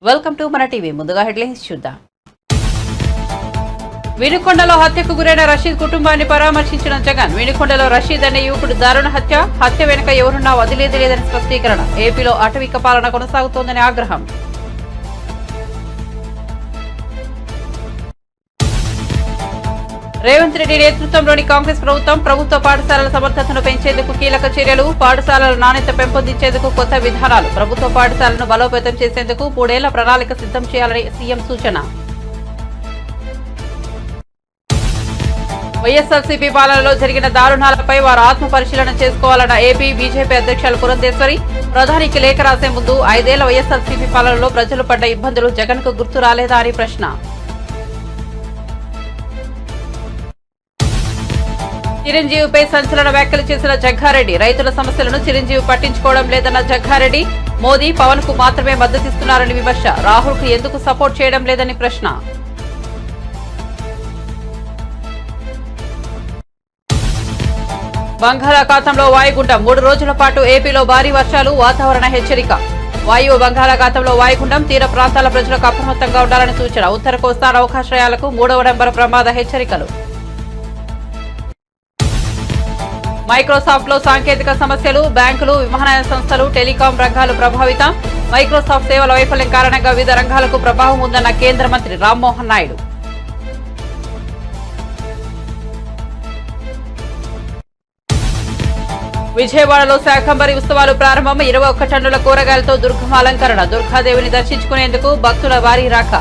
Welcome to మన TV. ముందుగా headlines చూద్దాం. వినుకొండలో హత్యకు గురైన రషీద్ కుటుంబాన్ని పరామర్శించిన జగన్. వినుకొండలో రషీద్ అనే యువకుడు దారుణ హత్య వెనుక ఎవరున్నా వదిలేది లేదని స్పష్టీకరణ. ఏపీలో అటవిక పాలన కొనసాగుతోందని ఆగ్రహం. రేవంత్ రెడ్డి నేతృత్వంలోని కాంగ్రెస్ ప్రభుత్వ పాఠశాలల సమర్థతను పెంచేందుకు కీలక చర్యలు. పాఠశాలల నాణ్యత పెంపొందించేందుకు కొత్త విధానాలు. ప్రభుత్వ పాఠశాలను బలోపేతం చేసేందుకు 3 ఏళ్ల ప్రణాళిక సిద్ధం చేయాలని సీఎం సూచన. వైఎస్ఆర్సీపీ పాలనలో జరిగిన దారుణాలపై వారు ఆత్మ పరిశీలన చేసుకోవాలన్న ఏపీ బీజేపీ అధ్యక్షులు పురంధేశ్వరి. ప్రధానికి లేఖ రాసే ముందు 5 ఏళ్ల వైఎస్ఆర్సీపీ పాలనలో ప్రజలు పడ్డ ఇబ్బందులు జగన్ కు గుర్తు రాలేదా అని ప్రశ్న. చిరంజీవిపై సంచలన వ్యాఖ్యలు చేసిన జగ్గారెడ్డి. రైతుల సమస్యలను చిరంజీవి పట్టించుకోవడం లేదన్న జగ్గారెడ్డి. మోదీ పవన్ కు మాత్రమే మద్దతిస్తున్నారని విమర్శ. రాహుల్ కు ఎందుకు సపోర్ట్ చేయడం లేదని ప్రశ్న. బంగాళాఖాతంలో వాయుగుండం 3 రోజుల పాటు ఏపీలో భారీ వర్షాలు. వాతావరణ హెచ్చరిక. వాయువ్య బంగాళాఖాతంలో వాయుగుండం. తీర ప్రాంతాల ప్రజలకు అప్రమత్తంగా ఉండాలని సూచన. ఉత్తర కోస్తా నౌకాశ్రయాలకు 3వ నెంబర్ ప్రమాద హెచ్చరికలు. మైక్రోసాఫ్ట్ లో సాంకేతిక సమస్యలు. బ్యాంకులు, విమానయాన సంస్థలు, టెలికాం రంగాలు ప్రభావితం. మైక్రోసాఫ్ట్ సేవల వైఫల్యం కారణంగా వివిధ రంగాలకు ప్రభావం ఉందన్న కేంద్ర మంత్రి రామ్మోహన్ నాయుడు. విజయవాడలో శాకంబరి ఉత్సవాలు ప్రారంభం. 21 టన్నుల కూరగాయలతో దుర్గమ్మ అలంకరణ. దుర్గాదేవిని దర్శించుకునేందుకు భక్తుల భారీ రాక.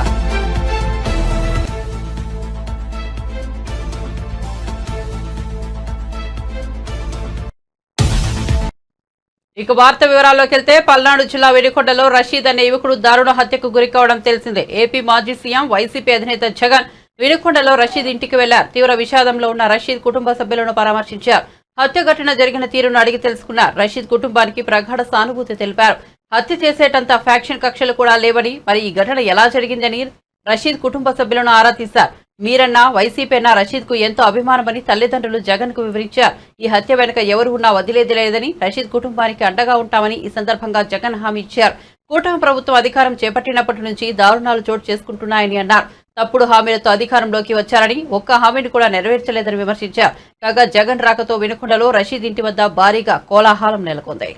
ఇక వార్త వివరాల్లోకి వెళ్తే, పల్నాడు జిల్లా వినుకొండలో రషీద్ అనే యువకుడు దారుణ హత్యకు గురికావడం తెలిసిందే. ఏపీ మాజీ సీఎం వైసీపీ అధినేత జగన్ వినుకొండలో రషీద్ ఇంటికి వెళ్లారు. తీవ్ర విషాదంలో ఉన్న రషీద్ కుటుంబ సభ్యులను పరామర్శించారు. హత్య ఘటన జరిగిన తీరును అడిగి తెలుసుకున్నారు. రషీద్ కుటుంబానికి ప్రగాఢ సానుభూతి తెలిపారు. హత్య చేసేటంత ఫ్యాక్షన్ కక్షలు కూడా లేవని, మరి ఈ ఘటన ఎలా జరిగిందని రషీద్ కుటుంబ సభ్యులను ఆరా తీశారు. మీరన్నా వైసీపీ అన్న రషీద్ కు ఎంతో అభిమానమని తల్లిదండ్రులు జగన్ కు వివరించారు. ఈ హత్య వెనుక ఎవరు ఉన్నా వదిలేది లేదని, రషీద్ కుటుంబానికి అండగా ఉంటామని ఈ సందర్భంగా జగన్ హామీ ఇచ్చారు. కూటమి ప్రభుత్వం అధికారం చేపట్టినప్పటి నుంచి దారుణాలు చోటు చేసుకుంటున్నాయని అన్నారు. తప్పుడు హామీలతో అధికారంలోకి వచ్చారని, ఒక్క హామీని కూడా నెరవేర్చలేదని విమర్శించారు. కాగా జగన్ రాకతో వినుకొండలో రషీద్ ఇంటి వద్ద భారీగా కోలాహలం నెలకొంది.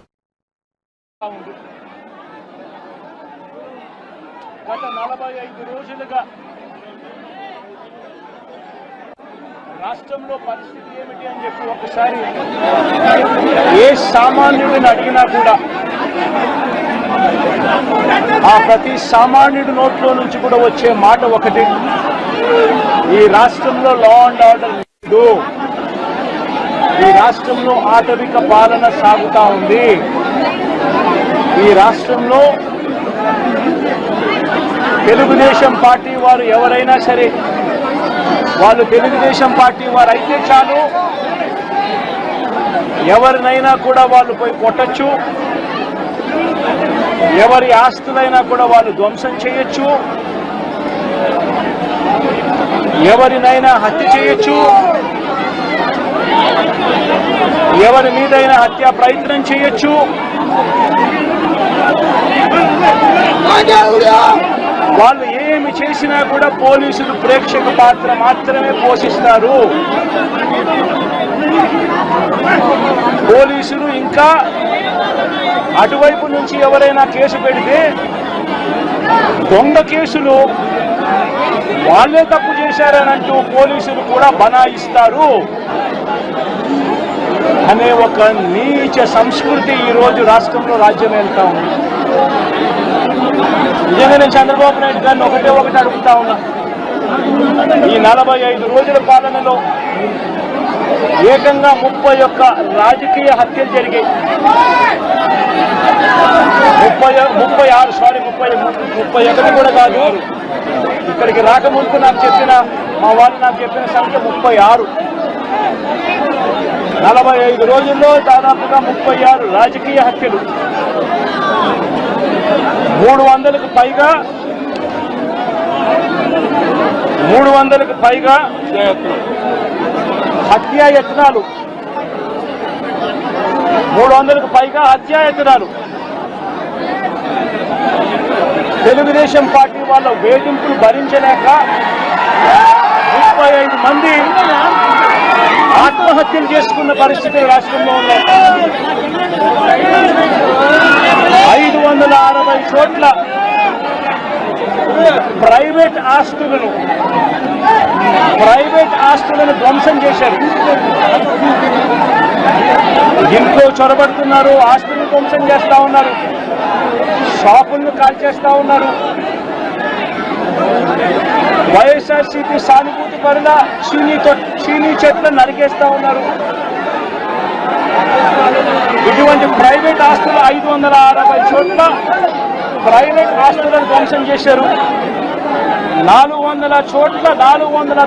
గత 45 రోజులుగా రాష్ట్రంలో పరిస్థితి ఏమిటి అని చెప్పి ఒకసారి ఏ సామాన్యుడిని అడిగినా కూడా ఆ ప్రతి సామాన్యుడి నోట్లో నుంచి కూడా వచ్చే మాట ఒకటి: ఈ రాష్ట్రంలో లా అండ్ ఆర్డర్ లేదు, ఈ రాష్ట్రంలో ఆటవిక పాలన సాగుతా ఉంది, ఈ రాష్ట్రంలో తెలుగుదేశం పార్టీ వారు ఎవరైనా సరే, వాళ్ళు తెలుగుదేశం పార్టీ వారు అయితే చాలు, ఎవరినైనా కూడా వాళ్ళు పోయి కొట్టచ్చు, ఎవరి ఆస్తులైనా కూడా వాళ్ళు ధ్వంసం చేయొచ్చు, ఎవరినైనా హత్య చేయొచ్చు, ఎవరి మీదైనా హత్యా ప్రయత్నం చేయొచ్చు. వాళ్ళు ఏమి చేసినా కూడా పోలీసులు ప్రేక్షక పాత్ర మాత్రమే పోషిస్తారు. పోలీసులు ఇంకా అటువైపు నుంచి ఎవరైనా కేసు పెడితే దొంగ కేసులు వాళ్ళే తప్పు చేశారనంటూ పోలీసులు కూడా బనాయిస్తారు అనే ఒక నీచ సంస్కృతి ఈరోజు రాష్ట్రంలో రాజ్యం వెళ్తా ఉంది. నిజంగా నేను చంద్రబాబు నాయుడు గారిని ఒకటి అడుగుతా ఉన్నా. ఈ 45 రోజుల పాలనలో ఏకంగా 31 రాజకీయ హత్యలు జరిగాయి. 31 కూడా కాదు. ఇక్కడికి రాకముందు మా వాళ్ళు నాకు చెప్పిన సంఖ్య 36. 45 రోజుల్లో దాదాపుగా 36 రాజకీయ హత్యలు, 300కు పైగా హత్యాయత్నాలు, 300కు పైగా హత్యాయత్నాలు. తెలుగుదేశం పార్టీ వాళ్ళ వేధింపులు భరించలేక 35 మంది ఆత్మహత్యలు చేసుకున్న పరిస్థితులు రాష్ట్రంలో ఉన్నాయి. 560 చోట్ల ప్రైవేట్ ఆస్తులను ధ్వంసం చేశారు. ఇంట్లో చొరబడుతున్నారు, ఆస్తులను ధ్వంసం చేస్తా ఉన్నారు, షాపులను కాల్చేస్తా ఉన్నారు. వైఎస్ఆర్సీపీ సానుభూతి పరుల చీనీ చెట్లను నరికేస్తా ఉన్నారు. ఇటువంటి ప్రైవేట్ ఆస్తులు 560 చోట్ల ప్రైవేట్ ఆస్తులను ధ్వంసం చేశారు. 400 చోట్ల 400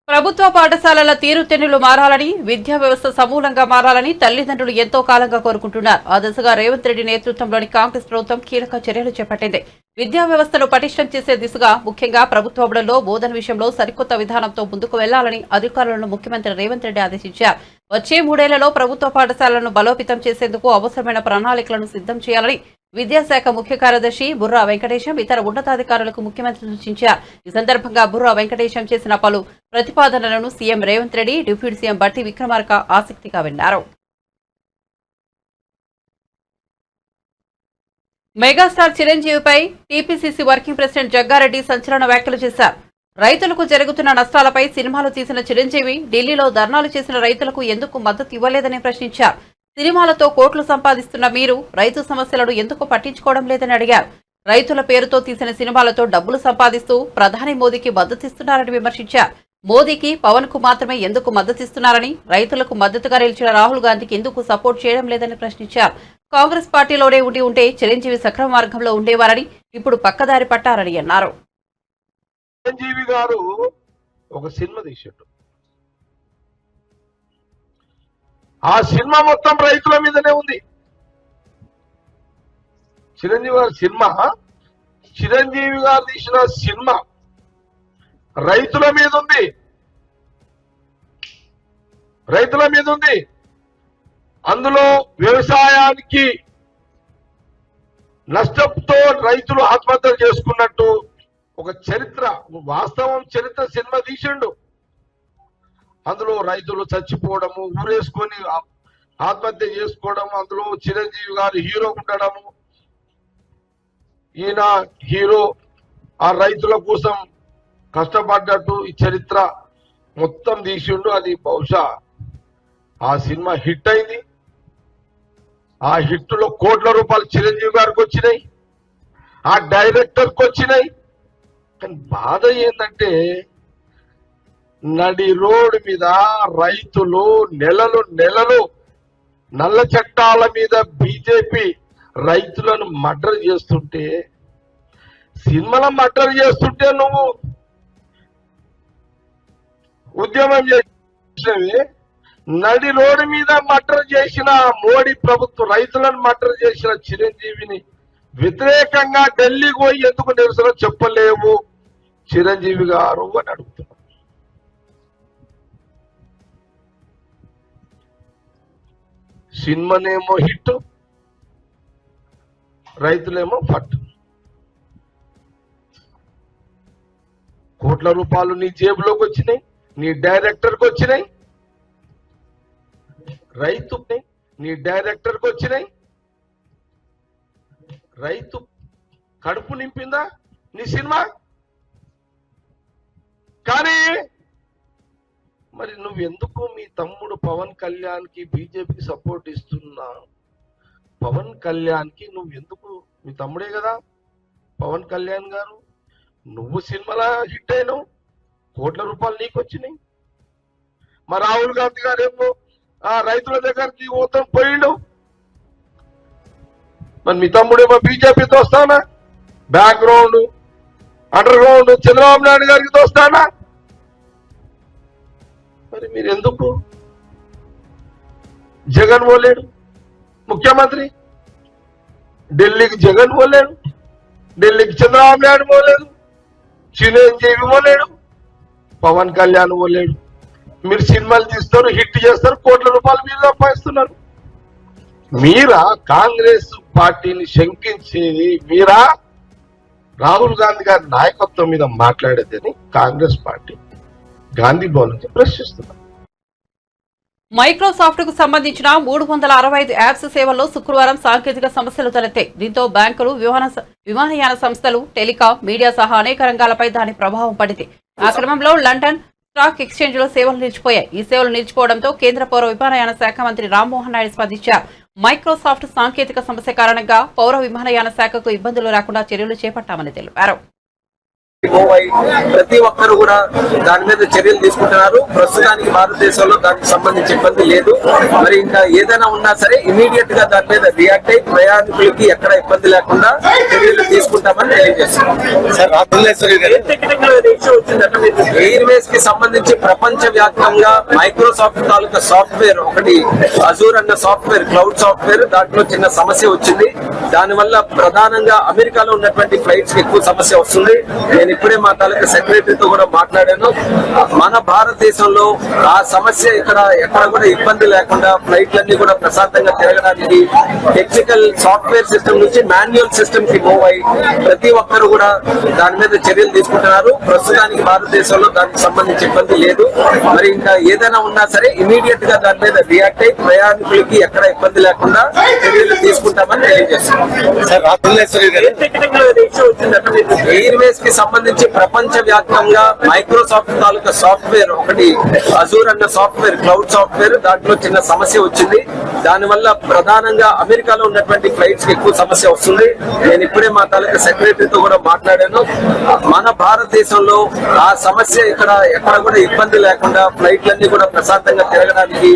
ప్రభుత్వ పాఠశాలల తీరుతెన్నులు మారాలని, విద్యా వ్యవస్థ సమూలంగా మారాలని తల్లిదండ్రులు ఎంతో కాలంగా కోరుకుంటున్నారు. ఆ దిశగా రేవంత్ రెడ్డి నేతృత్వంలోని కాంగ్రెస్ ప్రభుత్వం కీలక చర్యలు చేపట్టింది. విద్యా వ్యవస్థను పటిష్టం చేసే దిశగా ముఖ్యంగా ప్రభుత్వ బడుల్లో బోధన విషయంలో సరికొత్త విధానంతో ముందుకు వెళ్లాలని అధికారులను ముఖ్యమంత్రి రేవంత్ రెడ్డి ఆదేశించారు. వచ్చే 3 ఏళ్లలో ప్రభుత్వ పాఠశాలలను బలోపేతం చేసేందుకు అవసరమైన ప్రణాళికలను సిద్ధం చేయాలని విద్యాశాఖ ముఖ్య కార్యదర్శి బుర్రా వెంకటేశం ఇతర ఉన్నతాధికారులకు ముఖ్యమంత్రి సూచించారు. ఈ సందర్భంగా బుర్రా వెంకటేశం చేసిన పలు ప్రతిపాదనలను CM Revanth Reddy, deputy CM Bhatti Vikramarka ఆసక్తిగా విన్నారు. మెగాస్టార్ చిరంజీవిపై టీపీసీసీ వర్కింగ్ ప్రెసిడెంట్ జగ్గారెడ్డి సంచలన వ్యాఖ్యలు చేశారు. రైతులకు జరుగుతున్న నష్టాలపై సినిమాలు తీసిన చిరంజీవి ఢిల్లీలో ధర్నాలు చేసిన రైతులకు ఎందుకు మద్దతు ఇవ్వలేదని ప్రశ్నించారు. సినిమాలతో కోట్లు సంపాదిస్తున్న మీరు రైతు సమస్యలను ఎందుకు పట్టించుకోవడం లేదని అడిగారు. రైతుల పేరుతో తీసిన సినిమాలతో డబ్బులు సంపాదిస్తూ ప్రధాని మోదీకి మద్దతిస్తున్నారని విమర్శించారు. మోదీకి, పవన్ కు మాత్రమే ఎందుకు మద్దతిస్తున్నారని, రైతులకు మద్దతుగా నిలిచిన రాహుల్ గాంధీకి ఎందుకు సపోర్ట్ చేయడం లేదని ప్రశ్నించారు. కాంగ్రెస్ పార్టీలోనే ఉంటే చిరంజీవి సక్రమ మార్గంలో ఉండేవారని, ఇప్పుడు పక్కదారి పట్టారని అన్నారు. చిరంజీవి గారు ఒక సినిమా తీసాడు. ఆ సినిమా మొత్తం రైతుల మీదనే ఉంది. చిరంజీవి గారు తీసిన సినిమా రైతుల మీద ఉంది. అందులో వ్యవసాయానికి నష్టంతో రైతులు ఆత్మహత్యలు చేసుకున్నట్టు ఒక చరిత్ర, వాస్తవం చరిత్ర సినిమా తీసిండు. అందులో రైతులు చచ్చిపోవడము, ఊరేసుకొని ఆత్మహత్య చేసుకోవడం, అందులో చిరంజీవి గారు హీరో ఉండడము, ఈయన హీరో ఆ రైతుల కోసం కష్టపడ్డట్టు ఈ చరిత్ర మొత్తం తీసిండు. అది బహుశా ఆ సినిమా హిట్ అయింది. ఆ హిట్లో కోట్ల రూపాయలు చిరంజీవి గారికి వచ్చినాయి, ఆ డైరెక్టర్కి వచ్చినాయి. కానీ బాధ ఏంటంటే నడి రోడ్డు మీద రైతులు నెలలు నల్ల చట్టాల మీద బీజేపీ రైతులను మర్డర్ చేస్తుంటే, సినిమాలో మర్డర్ చేస్తుంటే నువ్వు ఉద్యమం చేసినవి. నడి రోడ్డు మీద మర్డర్ చేసిన మోడీ ప్రభుత్వం రైతులను మర్డర్ చేసిన చిరంజీవిని వ్యతిరేకంగా ఢిల్లీకి పోయి ఎందుకు నిరసన చెప్పలేవు చిరంజీవి గారు అని అడుగుతున్నారు. సినిమానేమో హిట్, రైతులేమో ఫట్. కోట్ల రూపాయలు నీ జేబులోకి వచ్చినాయి, నీ డైరెక్టర్కి వచ్చినాయి. నీ డైరెక్టర్కి వచ్చినాయి. రైతు కడుపు నింపిందా నీ సినిమా? కానీ మరి నువ్వెందుకు మీ తమ్ముడు పవన్ కళ్యాణ్కి బీజేపీకి సపోర్ట్ ఇస్తున్నా? పవన్ కళ్యాణ్కి నువ్వెందుకు, మీ తమ్ముడే కదా పవన్ కళ్యాణ్ గారు, నువ్వు సినిమాలో హిట్ అయినావు, కోట్ల రూపాయలు నీకు వచ్చినాయి. మరి రాహుల్ గాంధీ గారు ఏమో ఆ రైతుల దగ్గరికి మొత్తం పోయిండు. మరి మీ తమ్ముడేమో బీజేపీతో వస్తానా, background under ground Chandrababu Naidu గారికి తోస్తానా? మరి మీరు ఎందుకు? జగన్ పోలేడు ముఖ్యమంత్రి, ఢిల్లీకి జగన్ పోలేడు, ఢిల్లీకి చంద్రబాబు నాయుడు పోలేడు, చిరంజీవి పోలేడు, పవన్ కళ్యాణ్ పోలేడు. మీరు సినిమాలు తీస్తారు, హిట్ చేస్తారు, కోట్ల రూపాయలు మీరు సంపాదిస్తున్నారు. మీరా కాంగ్రెస్ పార్టీని శంకించేది? మీరా రాహుల్ గాంధీ గారి నాయకత్వం మీద మాట్లాడేదని కాంగ్రెస్ పార్టీ గాంధీ భవన్ నుంచి ప్రశ్నిస్తున్నారు. మైక్రోసాఫ్ట్ కు సంబంధించిన 365 యాప్స్ సేవల్లో శుక్రవారం సాంకేతిక సమస్యలు తలెత్తాయి. దీంతో బ్యాంకులు, విమానయాన సంస్థలు, టెలికాం, మీడియా సహా అనేక రంగాలపై దాని ప్రభావం పడింది. ఆ క్రమంలో లండన్ స్టాక్ ఎక్స్చేంజ్ లో సేవలు నిలిచిపోయాయి. ఈ సేవలు నిలిచిపోవడంతో కేంద్ర పౌర విమానయాన శాఖ మంత్రి రామ్మోహన్ నాయుడు స్పందించారు. మైక్రోసాఫ్ట్ సాంకేతిక సమస్య కారణంగా పౌర విమానయాన శాఖకు ఇబ్బందులు రాకుండా చర్యలు చేపట్టామని తెలిపారు. ప్రతి ఒక్కరు కూడా దాని మీద చర్యలు తీసుకుంటున్నారు. ప్రస్తుతానికి భారతదేశంలో దానికి సంబంధించి ఇబ్బంది లేదు. మరి ఇంకా ఏదైనా ఉన్నా సరే ఇమీడియట్ గా దాని మీద రియాక్ట్ అయి ప్రయాణికులకి ఎక్కడ ఇబ్బంది లేకుండా చర్యలు తీసుకుంటామని తెలియజేస్తున్నాం. ఎయిర్వేస్ కి సంబంధించి ప్రపంచ వ్యాప్తంగా మైక్రోసాఫ్ట్ తాలూకా సాఫ్ట్వేర్ ఒకటి అజూర్ అన్న సాఫ్ట్వేర్, క్లౌడ్ సాఫ్ట్వేర్, దాంట్లో చిన్న సమస్య వచ్చింది. దానివల్ల ప్రధానంగా అమెరికాలో ఉన్నటువంటి ఫ్లైట్స్ కి ఎక్కువ సమస్య వస్తుంది. నేను ఇప్పుడే మా తాలూకా సెక్రటరీతో కూడా మాట్లాడాను. మన భారతదేశంలో ఆ సమస్య ఎక్కడ కూడా ఇబ్బంది లేకుండా ఫ్లైట్లన్నీ కూడా ప్రశాంతంగా తిరగడానికి టెక్నికల్ సాఫ్ట్వేర్ సిస్టమ్ నుంచి మాన్యువల్ సిస్టమ్ కి మూవ్ అయ్యి ప్రతి ఒక్కరు కూడా దాని మీద చర్యలు తీసుకుంటున్నారు. ప్రస్తుతానికి భారతదేశంలో దానికి సంబంధించి ఇబ్బంది లేదు. మరి ఇంకా ఏదైనా ఉన్నా సరే ఇమీడియట్ గా దాని మీద రియాక్ట్ అయి ప్రయాణికులకి ఎక్కడ ఇబ్బంది లేకుండా చర్యలు తీసుకుంటామని తెలియజేస్తున్నాం. ఎయిర్వేస్ కి సంబంధించి ప్రపంచ వ్యాప్తంగా మైక్రోసాఫ్ట్ తాలూకా సాఫ్ట్వేర్ ఒకటి అజూర్ అన్న సాఫ్ట్వేర్, క్లౌడ్ సాఫ్ట్వేర్, దాంట్లో చిన్న సమస్య వచ్చింది. దానివల్ల ప్రధానంగా అమెరికాలో ఉన్నటువంటి ఫ్లైట్స్ కి ఎక్కువ సమస్య వస్తుంది. నేను ఇప్పుడే మా తాలూకా సెక్రటరీతో కూడా మాట్లాడాను. మన భారతదేశంలో ఆ సమస్య ఎక్కడ కూడా ఇబ్బంది లేకుండా ఫ్లైట్లన్నీ కూడా ప్రశాంతంగా తిరగడానికి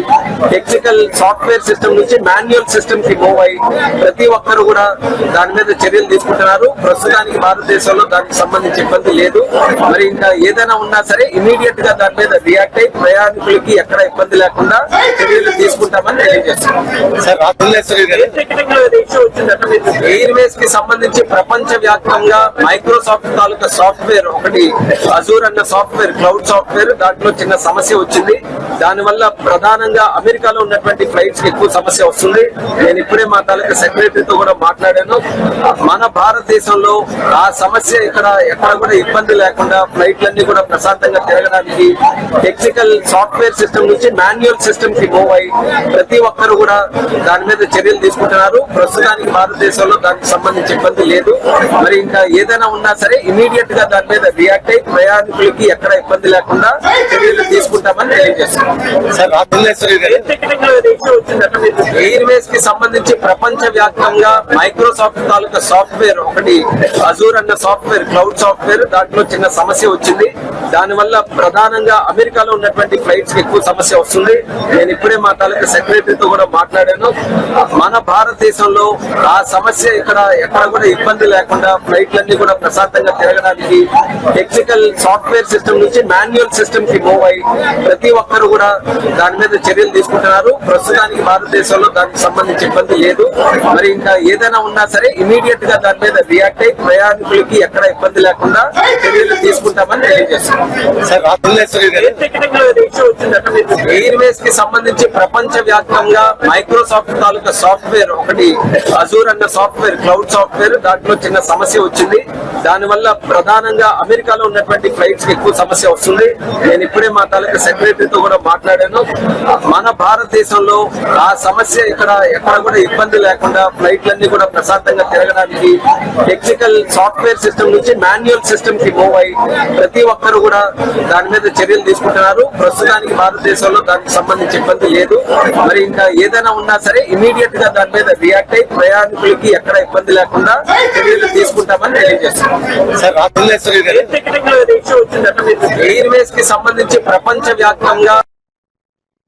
టెక్నికల్ సాఫ్ట్వేర్ సిస్టమ్ నుంచి మాన్యువల్ సిస్టమ్ కి మూవ్ అయ్యి ప్రతి ఒక్కరు కూడా దాని మీద చర్యలు తీసుకుంటున్నారు. ప్రస్తుతానికి భారతదేశంలో దానికి సంబంధించి ఇబ్బంది లేదు. మరి ఇంకా ఏదైనా ఉన్నా సరే ఇమీడియట్ గా దాని మీద రియాక్ట్ అయి ప్రయాణికులకి ఎక్కడ ఇబ్బంది లేకుండా చర్యలు తీసుకుంటామని తెలియజేస్తున్నాం. ఎయిర్వేస్ కి సంబంధించి ప్రపంచ వ్యాప్తంగా మైక్రోసాఫ్ట్ తాలూకా సాఫ్ట్వేర్ ఒకటి అజూర్ అన్న సాఫ్ట్వేర్, క్లౌడ్ సాఫ్ట్వేర్, దాంట్లో చిన్న సమస్య వచ్చింది. దానివల్ల ప్రధానంగా అమెరికాలో ఉన్నటువంటి ఫ్లైట్స్ కి ఎక్కువ సమస్య వస్తుంది. నేను ఇప్పుడే మా తాలూకా సెక్రటరీతో కూడా మాట్లాడాను. మన భారతదేశంలో ఆ సమస్య ఎక్కడ కూడా ఇబ్బంది లేకుండా ఫ్లైట్లన్నీ కూడా ప్రశాంతంగా తిరగడానికి టెక్నికల్ సాఫ్ట్వేర్ సిస్టమ్ నుంచి మాన్యువల్ సిస్టమ్ కి మూవ్ అయ్యి ప్రతి ఒక్కరు కూడా దాని మీద చర్యలు తీసుకుంటున్నారు. ప్రస్తుతానికి భారతదేశంలో దానికి సంబంధించి ఇబ్బంది లేదు. మరి ఇంకా ఏదైనా ఉన్నా సరే ఇమీడియట్ గా దాని మీద రియాక్ట్ అయి ప్రయాణికులకి ఎక్కడ ఇబ్బంది లేకుండా చర్యలు తీసుకుంటామని తెలియజేస్తున్నాం. ఎయిర్వేస్ కి సంబంధించి ప్రపంచ వ్యాప్తంగా మైక్రోసాఫ్ట్ తాలూకా సాఫ్ట్వేర్ ఒకటి అజూర్ అన్న సాఫ్ట్వేర్, క్లౌడ్ సాఫ్ట్వేర్, దాంట్లో చిన్న సమస్య వచ్చింది. దానివల్ల ప్రధానంగా అమెరికాలో ఉన్నటువంటి ఫ్లైట్స్ కి ఎక్కువ సమస్య వస్తుంది. నేను ఇప్పుడే మా తాలూకా సెక్రటరీతో కూడా మాట్లాడాను. మన భారతదేశంలో ఆ సమస్య ఎక్కడ కూడా ఇబ్బంది లేకుండా ఫ్లైట్లన్నీ కూడా ప్రశాంతంగా తిరగడానికి టెక్నికల్ సాఫ్ట్వేర్ సిస్టమ్ నుంచి మాన్యువల్ సిస్టమ్ కి మూవ్ అయ్యి ప్రతి ఒక్కరు కూడా దాని మీద చర్యలు తీసుకుంటున్నారు. ప్రస్తుతానికి భారతదేశంలో దానికి సంబంధించి ఇబ్బంది లేదు. మరి ఇంకా ఏదైనా ఉన్నా సరే ఇమీడియట్ గా దాని మీద రియాక్ట్ అయి ప్రయాణికులకి ఎక్కడ ఇబ్బంది లేకుండా చర్యలు తీసుకుంటామని తెలియజేస్తున్నాం. ఎయిర్వేస్ కి సంబంధించి ప్రపంచ వ్యాప్తంగా మైక్రోసాఫ్ట్ తాలూకా సాఫ్ట్వేర్ ఒకటి అజూర్ అన్న సాఫ్ట్వేర్, క్లౌడ్ సాఫ్ట్వేర్, దాంట్లో చిన్న సమస్య వచ్చింది. దానివల్ల ప్రధానంగా అమెరికాలో ఉన్నటువంటి ఫ్లైట్స్ కి ఎక్కువ సమస్య వస్తుంది. నేను ఇప్పుడే మా తాలూకా సెక్రటరీతో కూడా మాట్లాడాను. మన భారతదేశంలో ఆ సమస్య ఎక్కడ కూడా ఇబ్బంది లేకుండా ఫ్లైట్లన్నీ కూడా ప్రశాంతంగా తిరగడానికి టెక్నికల్ సాఫ్ట్వేర్ సిస్టమ్ నుంచి మాన్యువల్ సిస్టమ్ కి మూవ్ అయ్యి ప్రతి ఒక్కరు కూడా దాని మీద చర్యలు తీసుకుంటున్నారు. ప్రస్తుతానికి భారతదేశంలో దానికి సంబంధించి ఇబ్బంది లేదు. మరి ఇంకా ఏదైనా ఉన్నా సరే ఇమీడియట్ గా దాని మీద రియాక్ట్ అయి ప్రయాణికులకి ఎక్కడ ఇబ్బంది లేకుండా చర్యలు తీసుకుంటామని తెలియజేస్తున్నాం. ఎయిర్వేస్ కి సంబంధించి ప్రపంచ వ్యాప్తంగా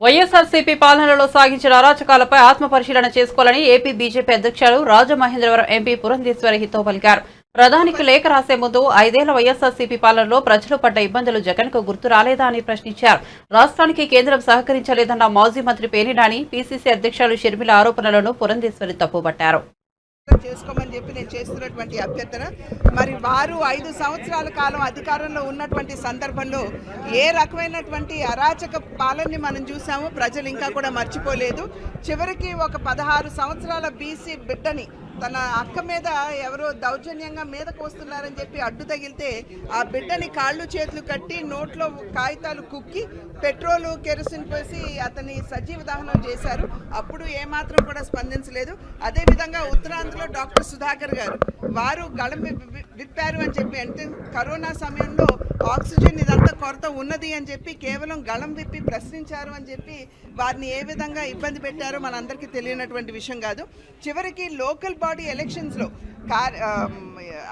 వైఎస్ఆర్సీపీ పాలనలో సాగించిన అరాచకాలపై ఆత్మ పరిశీలన చేసుకోవాలని ఏపీ బీజేపీ అధ్యక్షులు రాజమహేంద్రవరం ఎంపీ పురంధేశ్వరి హితవు పలికారు. ప్రధానికి లేఖ రాసే ముందు 5 ఏళ్ల వైఎస్ఆర్సీపీ పాలనలో ప్రజలు పడ్డ ఇబ్బందులు జగన్ కు గుర్తు రాలేదా అని ప్రశ్నించారు. రాష్ట్రానికి కేంద్రం సహకరించలేదన్న మాజీ మంత్రి పేర్ని నాని, పీసీసీ అధ్యక్షులు షర్మిల ఆరోపణలను పురంధేశ్వరి తప్పుపట్టారు. చేసుకోమని చెప్పి నేను చేస్తున్నటువంటి అభ్యర్థన. మరి వారు 5 సంవత్సరాల కాలం అధికారంలో ఉన్నటువంటి సందర్భంలో ఏ రకమైనటువంటి అరాచక పాలనని మనం చూసామో ప్రజలు ఇంకా కూడా మర్చిపోలేదు. చివరికి ఒక 16 సంవత్సరాల బీసీ బిడ్డని తన అక్క మీద ఎవరో దౌర్జన్యంగా మీదకు వస్తున్నారని చెప్పి అడ్డు తగిలితే ఆ బిడ్డని కాళ్ళు చేతులు కట్టి నోట్లో కాగితాలు కుక్కి పెట్రోలు కెరసిన్ పోసి అతన్ని సజీవ దహనం చేశారు. అప్పుడు ఏమాత్రం కూడా స్పందించలేదు. అదేవిధంగా ఉత్తరాంధ్రలో డాక్టర్ సుధాకర్ గారు వారు గళం విప్పారు అని చెప్పి, అంటే కరోనా సమయంలో ఆక్సిజన్ ఇదంతా కొరత ఉన్నది అని చెప్పి కేవలం గళం విప్పి ప్రశ్నించారు అని చెప్పి వారిని ఏ విధంగా ఇబ్బంది పెట్టారో మనందరికీ తెలియనటువంటి విషయం కాదు. చివరికి లోకల్ బాడీ ఎలక్షన్స్లో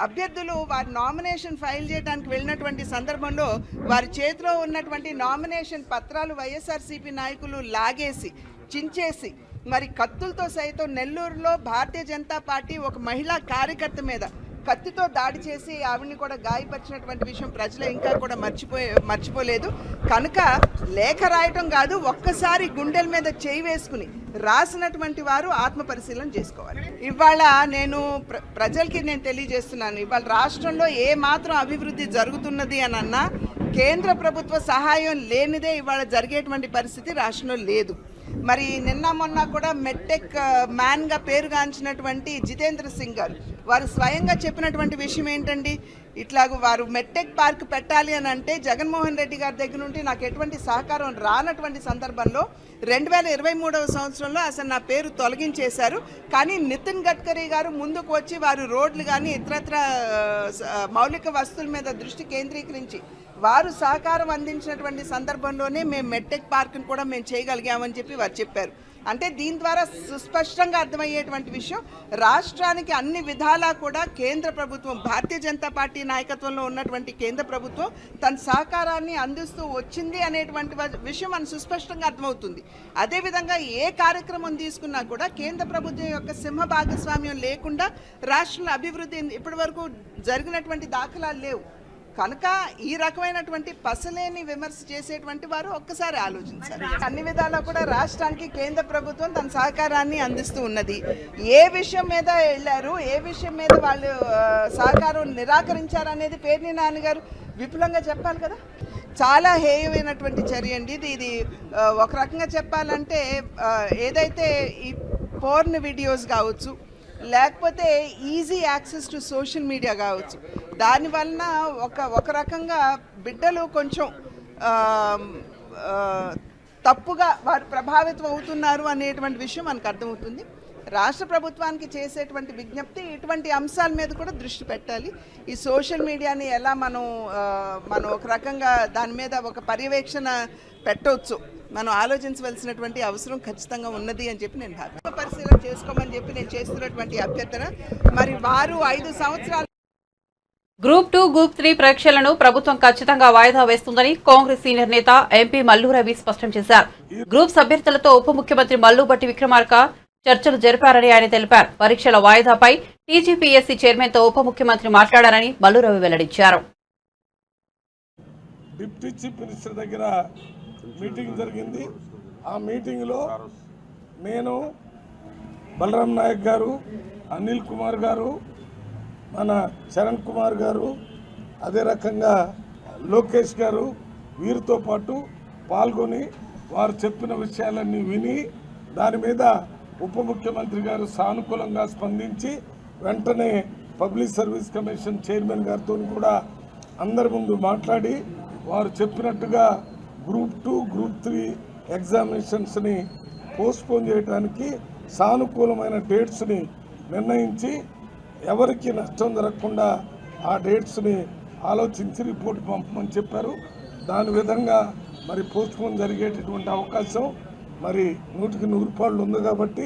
అభ్యర్థులు వారి నామినేషన్ ఫైల్ చేయడానికి వెళ్ళినటువంటి సందర్భంలో వారి చేతిలో ఉన్నటువంటి నామినేషన్ పత్రాలు వైఎస్ఆర్సీపీ నాయకులు లాగేసి చించేసి మరి కత్తులతో సైతం నెల్లూరులో భారతీయ జనతా పార్టీ ఒక మహిళా కార్యకర్త మీద కత్తితో దాడి చేసి ఆవిడ్ని కూడా గాయపరిచినటువంటి విషయం ప్రజలు ఇంకా కూడా మర్చిపోలేదు. కనుక లేఖ రాయటం కాదు, ఒక్కసారి గుండెల మీద చేయి వేసుకుని రాసినటువంటి వారు ఆత్మ పరిశీలన చేసుకోవాలి. ఇవాళ నేను ప్రజలకి నేను తెలియజేస్తున్నాను, ఇవాళ రాష్ట్రంలో ఏ మాత్రం అభివృద్ధి జరుగుతున్నది అని అన్నా కేంద్ర ప్రభుత్వ సహాయం లేనిదే ఇవాళ జరిగేటువంటి పరిస్థితి రాష్ట్రంలో లేదు. మరి నిన్న మొన్న కూడా మెట్టెక్ మ్యాన్గా పేరుగాంచినటువంటి జితేంద్ర సింగ్ గారు వారు స్వయంగా చెప్పినటువంటి విషయం ఏంటండి, ఇట్లాగ వారు మెట్టెక్ పార్క్ పెట్టాలి అని అంటే జగన్మోహన్ రెడ్డి గారి దగ్గర నుండి నాకు ఎటువంటి సహకారం రానటువంటి సందర్భంలో 2023వ సంవత్సరంలో అసలు నా పేరు తొలగించేశారు. కానీ నితిన్ గడ్కరీ గారు ముందుకు వచ్చి వారు రోడ్లు కానీ ఇతరత్ర మౌలిక వస్తువుల మీద దృష్టి కేంద్రీకరించి వారు సహకారం అందించినటువంటి సందర్భంలోనే మేము మెట్టెక్ పార్క్ని కూడా మేము చేయగలిగామని చెప్పి వారు చెప్పారు. అంటే దీని ద్వారా సుస్పష్టంగా అర్థమయ్యేటువంటి విషయం, రాష్ట్రానికి అన్ని విధాలా కూడా కేంద్ర ప్రభుత్వం భారతీయ జనతా పార్టీ నాయకత్వంలో ఉన్నటువంటి కేంద్ర ప్రభుత్వం తన సహకారాన్ని అందిస్తూ వచ్చింది అనేటువంటి విషయం మనకు సుస్పష్టంగా అర్థమవుతుంది. అదేవిధంగా ఏ కార్యక్రమం తీసుకున్నా కూడా కేంద్ర ప్రభుత్వం యొక్క సింహ భాగస్వామ్యం లేకుండా రాష్ట్రంలో అభివృద్ధి ఇప్పటి వరకు జరిగినటువంటి దాఖలాలు లేవు. కనుక ఈ రకమైనటువంటి పసలేని విమర్శ చేసేటువంటి వారు ఒక్కసారి ఆలోచించాలి. అన్ని విధాలా కూడా రాష్ట్రానికి కేంద్ర ప్రభుత్వం తన సహకారాన్ని అందిస్తూ ఉన్నది. ఏ విషయం మీద వెళ్ళారు, ఏ విషయం మీద వాళ్ళు సహకారం నిరాకరించారు అనేది పేర్ని నాన్నగారు విపులంగా చెప్పాలి కదా. చాలా హేయమైనటువంటి చర్య అండి ఇది. ఒక రకంగా చెప్పాలంటే ఏదైతే ఈ పోర్న్ వీడియోస్ కావచ్చు, లేకపోతే easy access to social media కావచ్చు, దానివలన ఒక రకంగా బిడ్డలు కొంచెం తప్పుగా వారు ప్రభావితం అవుతున్నారు అనేటువంటి విషయం మనకు అర్థమవుతుంది. రాష్ట్ర ప్రభుత్వానికి చేసేటువంటి విజ్ఞప్తి ఇటువంటి అంశాల మీద కూడా దృష్టి పెట్టాలి. ఈ సోషల్ మీడియాని ఎలా మనం ఒక రకంగా దాని మీద ఒక పర్యవేక్షణ పెట్టవచ్చు, మనం ఆలోచించవలసినటువంటి అవసరం ఖచ్చితంగా ఉన్నది అని చెప్పి నేను భావిస్తున్నాను. పరిశీలన చేసుకోమని చెప్పి నేను చేస్తున్నటువంటి అభ్యర్థన. మరి వారు 5 సంవత్సరాలు గ్రూప్ 2, గ్రూప్ 3 పరీక్షలను ప్రభుత్వం ఖచ్చితంగా వాయిదా వేస్తుందని కాంగ్రెస్ సీనియర్ నేత ఎంపీ మల్లు రవి స్పష్టం చేశారు. గ్రూప్స్ అభ్యర్థులతో ఉప ముఖ్యమంత్రి మల్లు భట్టి విక్రమార్క చర్చలు జరిపారని ఆయన తెలిపారు. పరీక్షల వాయిదాపై టీజీపీఎస్సీ చైర్మన్తో ఉప ముఖ్యమంత్రి మాట్లాడారని మల్లు రవి వెల్లడించారు. డిప్యూటీ చీఫ్ మినిస్టర్ దగ్గర మీటింగ్ జరిగింది. ఆ మీటింగ్లో నేను, బలరాం నాయక్ గారు, అనిల్ కుమార్ గారు, మన చరణ్ కుమార్ గారు, అదే రకంగా లోకేష్ గారు వీరితో పాటు పాల్గొని వారు చెప్పిన విషయాలన్నీ విని దాని మీద ఉప ముఖ్యమంత్రి గారు సానుకూలంగా స్పందించి వెంటనే పబ్లిక్ సర్వీస్ కమిషన్ చైర్మన్ గారితో కూడా అందరి ముందు మాట్లాడి వారు చెప్పినట్టుగా గ్రూప్ 2, గ్రూప్ 3 ఎగ్జామినేషన్స్ని పోస్ట్పోన్ చేయడానికి సానుకూలమైన డేట్స్ని నిర్ణయించి ఎవరికి నష్టం జరగకుండా ఆ డేట్స్ని ఆలోచించి రిపోర్ట్ పంపమని చెప్పారు. దాని విధంగా మరి పోస్ట్పోన్ జరిగేటటువంటి అవకాశం మరి 100% ఉంది. కాబట్టి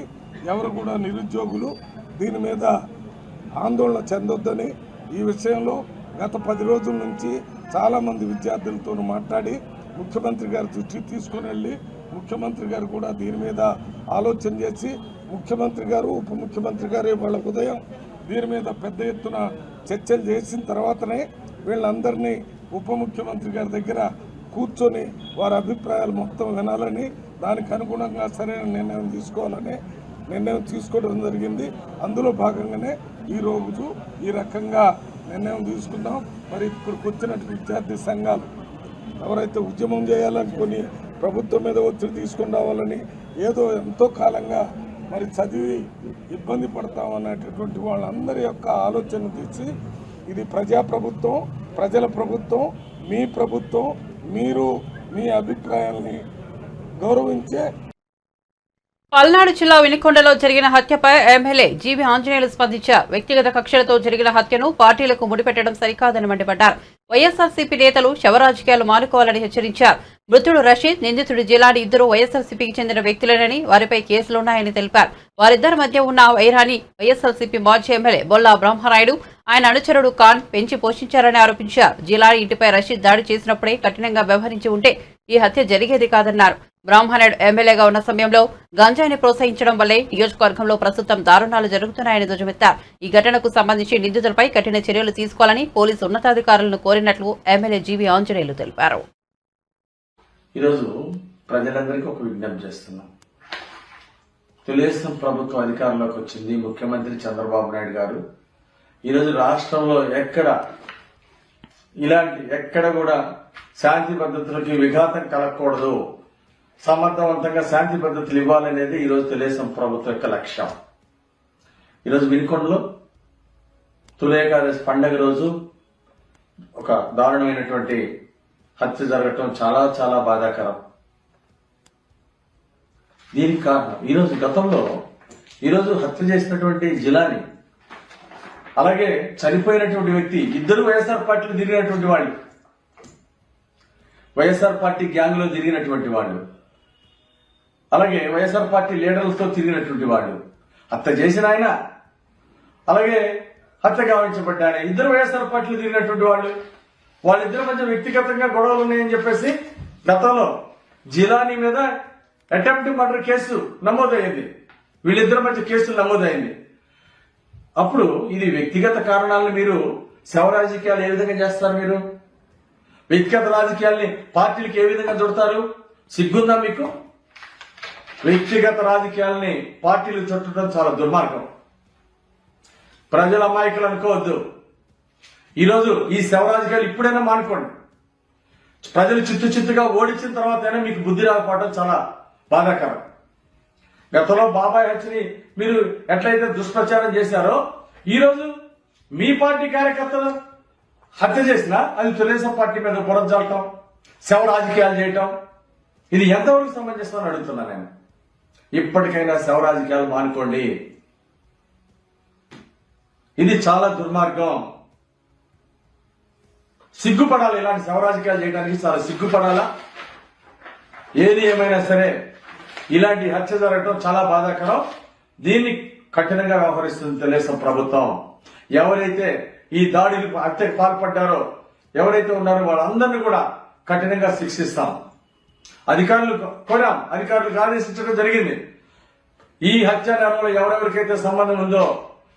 ఎవరు కూడా నిరుద్యోగులు దీని మీద ఆందోళన చెందొద్దని, ఈ విషయంలో గత 10 రోజుల నుంచి చాలామంది విద్యార్థులతో మాట్లాడి ముఖ్యమంత్రి గారి దృష్టికి తీసుకుని వెళ్ళి ముఖ్యమంత్రి గారు కూడా దీని మీద ఆలోచన చేసి ముఖ్యమంత్రి గారు, ఉప ముఖ్యమంత్రి గారు వాళ్ళ ఉదయం దీని మీద పెద్ద ఎత్తున చర్చలు చేసిన తర్వాతనే వీళ్ళందరినీ ఉప ముఖ్యమంత్రి గారి దగ్గర కూర్చొని వారి అభిప్రాయాలు మొత్తం వినాలని, దానికి అనుగుణంగా సరైన నిర్ణయం తీసుకోవాలని నిర్ణయం తీసుకోవడం జరిగింది. అందులో భాగంగానే ఈరోజు ఈ రకంగా నిర్ణయం తీసుకున్నాం. మరి ఇక్కడికి వచ్చినట్టు విద్యార్థి సంఘాలు ఎవరైతే ఉద్యమం చేయాలనుకుని ప్రభుత్వం మీద ఒత్తిడి తీసుకుని రావాలని ఏదో ఎంతో కాలంగా మరి చదివి ఇబ్బంది పడతామనేటటువంటి వాళ్ళందరి యొక్క ఆలోచన తీసి ఇది ప్రజాప్రభుత్వం, ప్రజల ప్రభుత్వం, మీ ప్రభుత్వం, మీరు మీ అభిప్రాయాల్ని గౌరవించే. పల్నాడు జిల్లా వినుకొండలో జరిగిన హత్యపై ఎమ్మెల్యే జీవి ఆంజనేయులు స్పందించారు. వ్యక్తిగత కక్షలతో జరిగిన హత్యను పార్టీలకు ముడిపెట్టడం సరికాదని మండిపడ్డారు. వైఎస్ఆర్సీపీ నేతలు శవరాజకీయాలు మానుకోవాలని హెచ్చరించారు. మృతుడు రషీద్, నిందితుడు జిలాని ఇద్దరు వైఎస్ఆర్సీపీకి చెందిన వ్యక్తులేనని, వారిపై కేసులున్నాయని తెలిపారు. వారిద్దరి మధ్య ఉన్న వైరాన్ని వైఎస్ఆర్సీపీ మాజీ ఎమ్మెల్యే బొల్లా బ్రహ్మనాయుడు, ఆయన అనుచరుడు ఖాన్ పెంచి పోషించారని ఆరోపించారు. జిలాని ఇంటిపై రషీద్ దాడి చేసినప్పుడే కఠినంగా వ్యవహరించి ఉంటే ఈ హత్య జరిగేది కాదన్నారు. బ్రహ్మనాయుడు ఎమ్మెల్యేగా ఉన్న సమయంలో గంజాయిని ప్రోత్సహించడం వల్లే నియోజకవర్గంలో ప్రస్తుతం దారుణాలు జరుగుతున్నాయని ధ్వజమెత్తారు. ఈ ఘటనకు సంబంధించి నిందితులపై కఠిన చర్యలు తీసుకోవాలని పోలీసు ఉన్నతాధికారులను కోరినట్లు ఎమ్మెల్యే జీవి ఆంజనేయులు తెలిపారు. ఈరోజు ప్రజలందరికీ ఒక విజ్ఞప్తి చేస్తున్నాం. తెలుగుదేశం ప్రభుత్వం అధికారంలోకి వచ్చింది. ముఖ్యమంత్రి చంద్రబాబు నాయుడు గారు ఈరోజు రాష్ట్రంలో ఎక్కడ కూడా శాంతి భద్రతలకి విఘాతం కలగకూడదు, సమర్థవంతంగా శాంతి భద్రతలు ఇవ్వాలనేది ఈరోజు తెలుగుదేశం ప్రభుత్వం యొక్క లక్ష్యం. ఈరోజు వినుకొండలో తొలి ఏకాదశి పండగ రోజు ఒక దారుణమైనటువంటి హత్య జరగటం చాలా చాలా బాధాకరం. దీనికి కారణం ఈరోజు హత్య చేసినటువంటి జిలాని, అలాగే చనిపోయినటువంటి వ్యక్తి ఇద్దరు వైఎస్ఆర్ పార్టీలో తిరిగినటువంటి వాళ్ళు, వైఎస్ఆర్ పార్టీ గ్యాంగ్ లో తిరిగినటువంటి వాళ్ళు, అలాగే వైఎస్ఆర్ పార్టీ లీడర్లతో తిరిగినటువంటి వాళ్ళు. హత్య చేసిన ఆయన, అలాగే హత్య గావించబడ్డ ఆయన ఇద్దరు వైఎస్ఆర్ పార్టీలో తిరిగినటువంటి వాళ్ళు. వాళ్ళిద్దరి మధ్య వ్యక్తిగతంగా గొడవలు ఉన్నాయని చెప్పేసి గతంలో జిలానీ మీద అటెంప్ట్ మర్డర్ కేసు నమోదయ్యింది. వీళ్ళిద్దరి మధ్య కేసులు నమోదైంది. అప్పుడు ఇది వ్యక్తిగత కారణాలను మీరు శవ రాజకీయాలు ఏ విధంగా చేస్తారు? మీరు వ్యక్తిగత రాజకీయాల్ని పార్టీలకు ఏ విధంగా చుడతారు? సిగ్గుందా మీకు? వ్యక్తిగత రాజకీయాల్ని పార్టీలు చుట్టడం చాలా దుర్మార్గం. ప్రజల అమాయకులు అనుకోవద్దు. ఈరోజు ఈ శవ రాజకీయాలు ఇప్పుడైనా మానుకోండి. ప్రజలు చిత్తుగా ఓడించిన తర్వాత అయినా మీకు బుద్ధి రాకపోవడం చాలా బాధాకరం. గతంలో బాబాయ్ హత్యని మీరు ఎట్లయితే దుష్ప్రచారం చేశారో, ఈరోజు మీ పార్టీ కార్యకర్తలు హత్య చేసినా అది తెలుగుదేశం పార్టీ మీద బురద జల్లటం, శవ రాజకీయాలు చేయటం, ఇది ఎంతవరకు సమంజసం అని అడుగుతున్నా నేను. ఇప్పటికైనా శవ రాజకీయాలు మానుకోండి. ఇది చాలా దుర్మార్గం. సిగ్గుపడాలి. ఇలాంటి శవ రాజకీయాలు చేయడానికి చాలా సిగ్గుపడాలా. ఏది ఏమైనా సరే ఇలాంటి హత్య జరగడం చాలా బాధాకరం. దీన్ని కఠినంగా వ్యవహరిస్తుంది తెలుగుదేశం ప్రభుత్వం. ఎవరైతే ఈ దాడికి హత్యకు పాల్పడ్డారో, ఎవరైతే ఉన్నారో వాళ్ళందరినీ కూడా కఠినంగా శిక్షిస్తాం. అధికారులకు ఆదేశించడం జరిగింది. ఈ హత్య నేరంలో ఎవరెవరికైతే సంబంధం ఉందో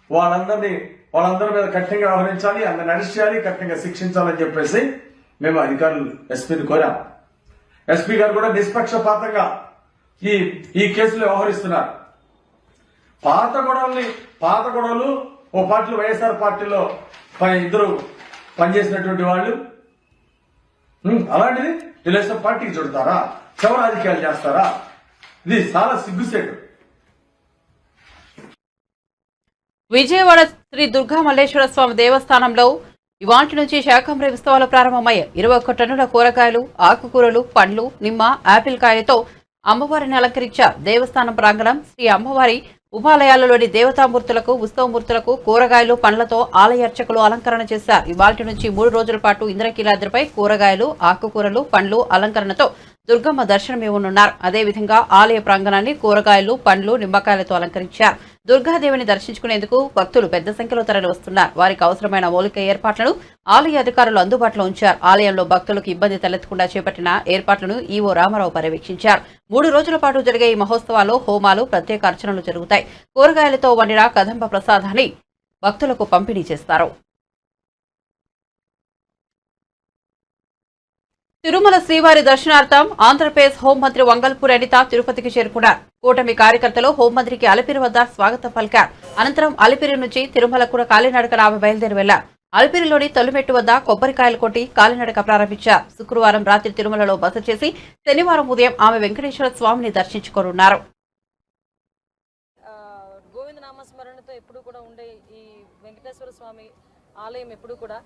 వాళ్ళందరి మీద కఠినంగా వ్యవహరించాలి, అందరిని అరెస్ట్ చేయాలి, కఠినంగా శిక్షించాలని చెప్పేసి మేము అధికారులు ఎస్పీని కోరాం. ఎస్పీ గారు కూడా నిష్పక్షపాతంగా ఈ కేసులో వ్యవహరిస్తున్నారు. పాత గొడవలు ఓ పార్టీలో వైఎస్ఆర్ పార్టీలో ఇద్దరు పనిచేసినటువంటి వాళ్ళు, అలాంటిది తెలుగుదేశం పార్టీకి చుడతారా? శవ రాజకీయాలు చేస్తారా? ఇది చాలా సిగ్గుసేటు. విజయవాడ శ్రీ దుర్గా మల్లేశ్వర స్వామి దేవస్థానంలో ఇవాంటి నుంచి శాకంబరి ఉత్సవాలు ప్రారంభమయ్యాయి. 21 టన్నుల కూరగాయలు, ఆకుకూరలు, పండ్లు, నిమ్మ, ఆపిల్ కాయలతో అమ్మవారిని అలంకరించారు. దేవస్థానం ప్రాంగణం శ్రీ అమ్మవారి ఉపాలయాలలోని దేవతామూర్తులకు, ఉత్సవమూర్తులకు కూరగాయలు, పండ్లతో ఆలయ అర్చకులు అలంకరణ చేశారు. ఇవాల్టి నుంచి 3 రోజుల పాటు ఇంద్రకీలాద్రిపై కూరగాయలు, ఆకుకూరలు, పండ్లు అలంకరణతో దుర్గమ్మ దర్శనమివ్వనున్నారు. అదేవిధంగా ఆలయ ప్రాంగణాన్ని కూరగాయలు, పండ్లు, నిమ్మకాయలతో అలంకరించారు. దుర్గాదేవిని దర్శించుకునేందుకు భక్తులు పెద్ద సంఖ్యలో తరలి వస్తున్నారు. వారికి అవసరమైన మౌలిక ఏర్పాట్లను ఆలయ అధికారులు అందుబాటులో ఉంచారు. ఆలయంలో భక్తులకు ఇబ్బంది తలెత్తకుండా చేపట్టిన ఏర్పాట్లను ఈవో రామారావు పర్యవేక్షించారు. 3 రోజుల పాటు జరిగే ఈ మహోత్సవాల్లో హోమాలు, ప్రత్యేక అర్చనలు జరుగుతాయి. కూరగాయలతో వండిన కదంబ ప్రసాదాన్ని భక్తులకు పంపిణీ చేస్తారు. తిరుమల శ్రీవారి దర్శనార్థం ఆంధ్రప్రదేశ్ హోంమంత్రి వంగల్పూడి అనిత తిరుపతికి చేరుకున్నారు. కూటమి కార్యకర్తలు హోంమంత్రికి అలిపిరి వద్ద స్వాగతం పలికారు. అనంతరం అలిపిరి నుంచి తిరుమలకు కాలినడకన ఆమె బయలుదేరి వెళ్లారు. అలిపిరిలోని తొలిమెట్టు వద్ద కొబ్బరికాయలు కొట్టి కాలినడక ప్రారంభించారు. శుక్రవారం రాత్రి తిరుమలలో బస చేసి శనివారం ఉదయం ఆమె వెంకటేశ్వర స్వామిని దర్శించుకోనున్నారు. గోవింద నామస్మరణతో ఎప్పుడు కూడా ఉండే ఈ వెంకటేశ్వర స్వామి ఆలయం ఎప్పుడు కూడా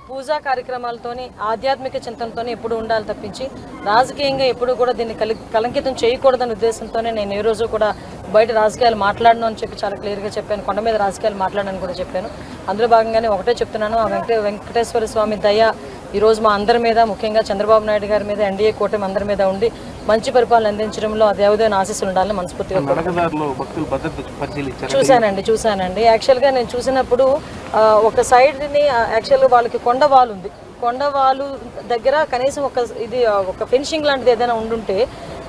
పూజా కార్యక్రమాలతోని ఆధ్యాత్మిక చింతనతోనే ఎప్పుడు ఉండాలి తప్పించి రాజకీయంగా ఎప్పుడు కూడా దీన్ని కలంకితం చేయకూడదనే ఉద్దేశంతోనే నేను ఏ రోజు కూడా బయట రాజకీయాలు మాట్లాడను అని చెప్పి చాలా క్లియర్గా చెప్పాను. కొండ మీద రాజకీయాలు మాట్లాడనని కూడా చెప్పాను. అందులో భాగంగానే ఒకటే చెప్తున్నాను, ఆ వెంకటేశ్వర స్వామి దయ ఈరోజు మా అందరి మీద, ముఖ్యంగా చంద్రబాబు నాయుడు గారి మీద, ఎన్డీఏ కూటమి అందరి మీద ఉండి మంచి పరిపాలన అందించడంలో ఆ దేవదేవుని ఆశీస్సులు ఉండాలని మనస్ఫూర్తిగా చూశానండి. యాక్చువల్గా నేను చూసినప్పుడు ఒక సైడ్ని యాక్చువల్గా వాళ్ళకి కొండవాలు ఉంది. కొండవాలు దగ్గర కనీసం ఒక ఫెన్సింగ్ లాంటిది ఏదైనా ఉండుంటే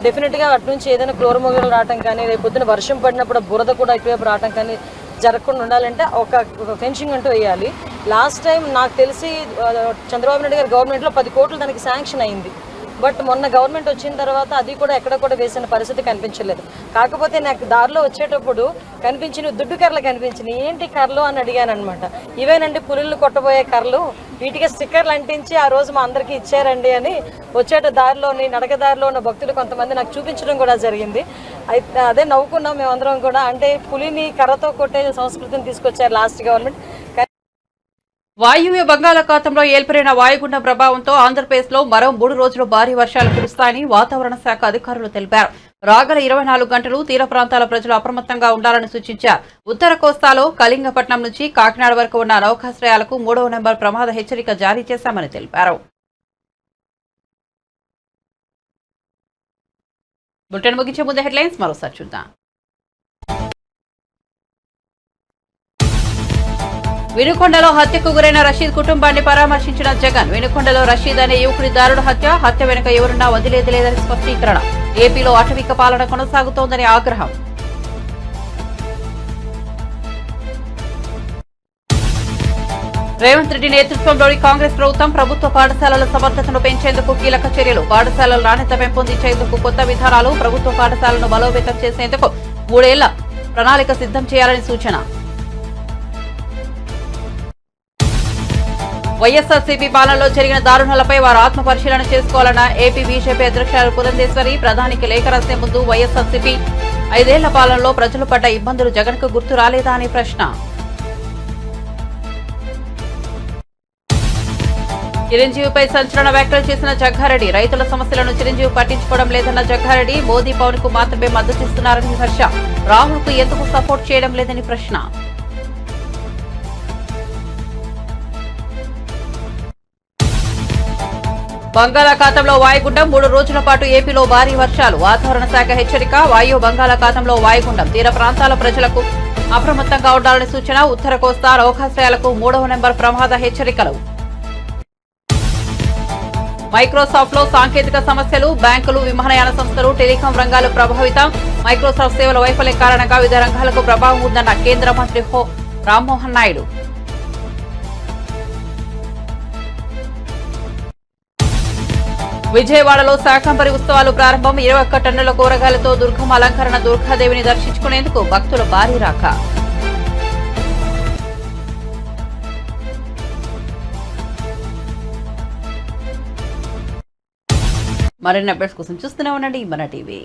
డెఫినెట్గా అటు నుంచి ఏదైనా క్లోరమొగలు రావటం కానీ, రేపు పొద్దున వర్షం పడినప్పుడు బురద కూడా ఎక్కువైపు రావటం కానీ జరగకుండా ఉండాలంటే ఒక ఫెన్సింగ్ అంటూ వేయాలి. లాస్ట్ టైం నాకు తెలిసి చంద్రబాబు నాయుడు గారి గవర్నమెంట్లో 10 కోట్లు దానికి శాంక్షన్ అయింది. బట్ మొన్న గవర్నమెంట్ వచ్చిన తర్వాత అది కూడా ఎక్కడ కూడా వేసిన పరిస్థితి కనిపించలేదు. కాకపోతే నాకు దారిలో వచ్చేటప్పుడు కనిపించిన దుడ్డు కర్రలు కనిపించినాయి. ఏంటి కర్రలు అని అడిగాను అనమాట. ఇవేనండి పులులు కొట్టబోయే కర్రలు, వీటికి స్టిక్కర్లు అంటించి ఆ రోజు మా అందరికీ ఇచ్చారండి అని వచ్చేట దారిలోని నడక దారిలో ఉన్న భక్తులు కొంతమంది నాకు చూపించడం కూడా జరిగింది. అయితే అదే నవ్వుకున్నాం మేమందరం కూడా. అంటే పులిని కర్రతో కొట్టే సంస్కృతిని తీసుకొచ్చారు లాస్ట్ గవర్నమెంట్. వాయువ్య బంగాళాఖాతంలో ఏర్పడిన వాయుగుండం ప్రభావంతో ఆంధ్రప్రదేశ్లో మరో 3 రోజులు భారీ వర్షాలు కురుస్తాయని వాతావరణ శాఖ అధికారులు తెలిపారు. రాగల 24 గంటలు తీర ప్రాంతాల ప్రజలు అప్రమత్తంగా ఉండాలని సూచించారు. ఉత్తర కోస్తాలో కళింగపట్నం నుంచి కాకినాడ వరకు ఉన్న నౌకాశ్రయాలకు 3వ నెంబర్ ప్రమాద హెచ్చరిక జారీ చేశామని తెలిపారు. బులెటిన్ ముగించే ముందు హెడ్లైన్స్ మరోసారి చూద్దాం. వినుకొండలో హత్యకు గురైన రషీద్ కుటుంబాన్ని పరామర్శించిన జగన్. వినుకొండలో రషీద్ అనే యువకుడి దారుణ హత్య వెనుక ఎవరున్నా వదిలేది లేదని స్పష్టీకరణ. ఏపీలో అటవిక పాలన కొనసాగుతోందని ఆగ్రహం. రేవంత్ రెడ్డి నేతృత్వంలోని కాంగ్రెస్ ప్రభుత్వ పాఠశాలల సమర్థతను పెంచేందుకు కీలక చర్యలు. పాఠశాలల నాణ్యత పెంపొందించేందుకు కొత్త విధానాలు. ప్రభుత్వ పాఠశాలను బలోపేతం చేసేందుకు 3 ఏళ్ల ప్రణాళిక సిద్ధం చేయాలని సూచన. వైఎస్ఆర్సీపీ పాలనలో జరిగిన దారుణాలపై వారు ఆత్మపరిశీలన చేసుకోవాలన్న ఏపీ బీజేపీ అధ్యక్షురాలు పురంధేశ్వరి. ప్రధానికి లేఖ రాసే ముందు వైఎస్ఆర్సీపీ 5 ఏళ్ల పాలనలో ప్రజలు పడ్డ ఇబ్బందులు జగన్కు గుర్తు రాలేదా అని ప్రశ్న. చిరంజీవిపై సంచలన వ్యాఖ్యలు చేసిన జగ్గారెడ్డి. రైతుల సమస్యలను చిరంజీవి పట్టించుకోవడం లేదన్న జగ్గారెడ్డి. మోదీ పవన్ కు మాత్రమే మద్దతిస్తున్నారని విమర్శ. రాహుల్ కు ఎందుకు సపోర్ట్ చేయడం లేదని ప్రశ్న. బంగాళాఖాతంలో వాయుగుండం 3 రోజుల పాటు ఏపీలో భారీ వర్షాలు. వాతావరణ శాఖ హెచ్చరిక. వాయు బంగాళాఖాతంలో వాయుగుండం. తీర ప్రాంతాల ప్రజలకు అప్రమత్తంగా ఉండాలని సూచన. ఉత్తర కోస్తా నౌకాశ్రయాలకు 3వ నెంబర్ ప్రమాద హెచ్చరికలు. మైక్రోసాఫ్ట్ లో సాంకేతిక సమస్యలు. బ్యాంకులు, విమానయాన సంస్థలు, టెలికాం రంగాలు ప్రభావితం. మైక్రోసాఫ్ట్ సేవల వైఫల్యం కారణంగా వివిధ రంగాలకు ప్రభావం ఉందన్న కేంద్ర మంత్రి రామ్మోహన్ నాయుడు. విజయవాడలో శాకంబరి ఉత్సవాలు ప్రారంభం. 21 టన్నుల కూరగాయలతో దుర్గమ్మ అలంకరణ. దుర్గాదేవిని దర్శించుకునేందుకు భక్తుల భారీ రాక. మరిన్ని అప్డేట్స్ కోసం చూస్తూనే ఉండండి మన టీవీ.